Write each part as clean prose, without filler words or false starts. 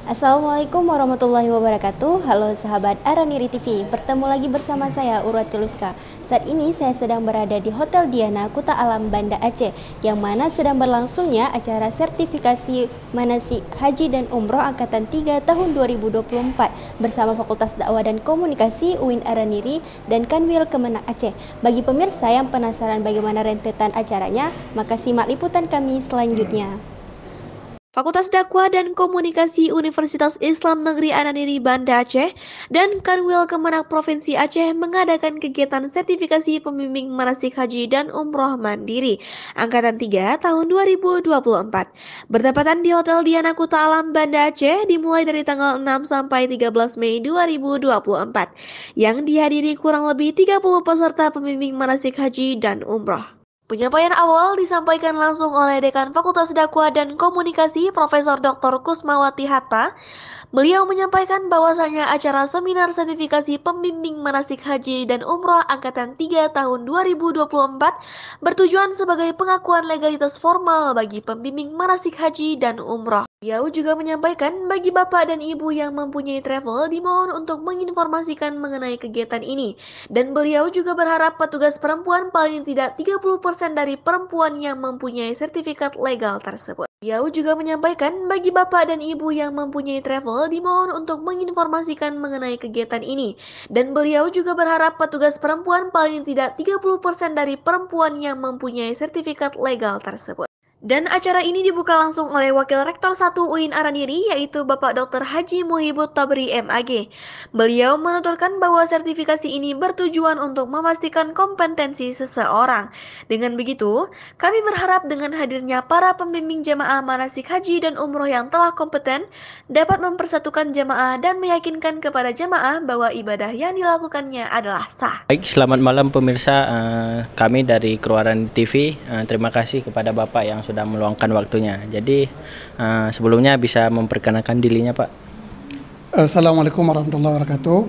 Assalamualaikum warahmatullahi wabarakatuh. Halo sahabat Araniri TV, bertemu lagi bersama saya Urwati Luska. Saat ini saya sedang berada di Hotel Diana, Kuta Alam, Banda Aceh, yang mana sedang berlangsungnya acara sertifikasi manasik haji dan umroh angkatan 3 tahun 2024 bersama Fakultas Dakwah dan Komunikasi UIN Araniri dan Kanwil Kemenak Aceh. Bagi pemirsa yang penasaran bagaimana rentetan acaranya, maka simak liputan kami selanjutnya. Fakultas Dakwah dan Komunikasi Universitas Islam Negeri Araniri Banda Aceh dan Kanwil Kemenak Provinsi Aceh mengadakan kegiatan sertifikasi pembimbing manasik haji dan umroh mandiri Angkatan 3 tahun 2024. Bertepatan di Hotel Diana Kuta Alam Banda Aceh dimulai dari tanggal 6 sampai 13 Mei 2024 yang dihadiri kurang lebih 30 peserta pembimbing manasik haji dan umroh. Penyampaian awal disampaikan langsung oleh Dekan Fakultas Dakwah dan Komunikasi Profesor Dr. Kusmawati Hatta. Beliau menyampaikan bahwasanya acara seminar sertifikasi pembimbing manasik haji dan umroh angkatan 3 tahun 2024 bertujuan sebagai pengakuan legalitas formal bagi pembimbing manasik haji dan umroh. Beliau juga menyampaikan bagi bapak dan ibu yang mempunyai travel dimohon untuk menginformasikan mengenai kegiatan ini. Dan beliau juga berharap petugas perempuan paling tidak 30% dari perempuan yang mempunyai sertifikat legal tersebut. Beliau juga menyampaikan bagi bapak dan ibu yang mempunyai travel dimohon untuk menginformasikan mengenai kegiatan ini. Dan beliau juga berharap petugas perempuan paling tidak 30% dari perempuan yang mempunyai sertifikat legal tersebut. Dan acara ini dibuka langsung oleh Wakil Rektor 1 UIN Araniri, yaitu Bapak Dr. Haji Muhibut Tabri MAG. Beliau menuturkan bahwa sertifikasi ini bertujuan untuk memastikan kompetensi seseorang. Dengan begitu, kami berharap dengan hadirnya para pembimbing jamaah manasik haji dan umroh yang telah kompeten, dapat mempersatukan jamaah dan meyakinkan kepada jamaah bahwa ibadah yang dilakukannya adalah sah. Baik, selamat malam pemirsa. Kami dari kru Araniri TV, terima kasih kepada Bapak yang sudah meluangkan waktunya. Jadi sebelumnya bisa memperkenalkan dirinya, Pak. Assalamualaikum warahmatullahi wabarakatuh.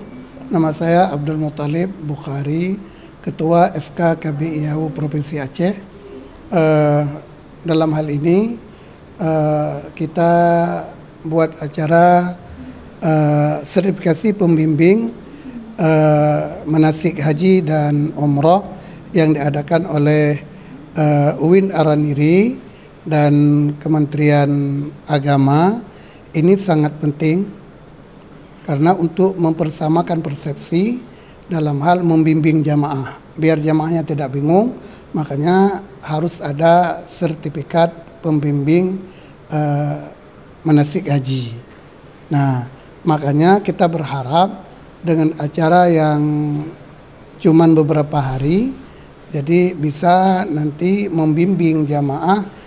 Nama saya Abdul Muttalib Bukhari, Ketua FK KBIAU Provinsi Aceh. Dalam hal ini kita buat acara sertifikasi pembimbing manasik haji dan umroh yang diadakan oleh UIN Araniri dan Kementerian Agama. Ini sangat penting karena untuk mempersamakan persepsi dalam hal membimbing jamaah, biar jamaahnya tidak bingung, makanya harus ada sertifikat pembimbing manasik haji. Nah, makanya kita berharap dengan acara yang cuman beberapa hari, jadi bisa nanti membimbing jamaah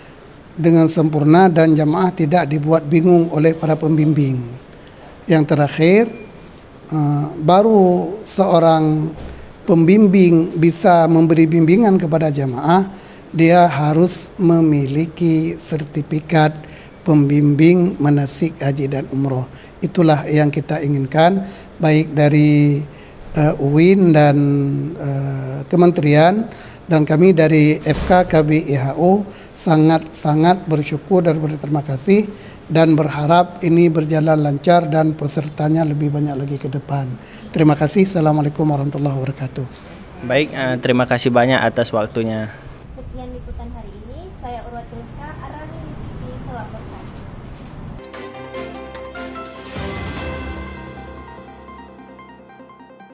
dengan sempurna dan jamaah tidak dibuat bingung oleh para pembimbing. Yang terakhir, baru seorang pembimbing bisa memberi bimbingan kepada jamaah, dia harus memiliki sertifikat pembimbing manasik haji dan umroh. Itulah yang kita inginkan, baik dari UIN dan kementerian, dan kami dari FK KBIHU sangat bersyukur dan berterima kasih dan berharap ini berjalan lancar dan pesertanya lebih banyak lagi ke depan. Terima kasih. Assalamualaikum warahmatullahi wabarakatuh. Baik, terima kasih banyak atas waktunya. Sekian liputan hari ini, saya Urwati Luska,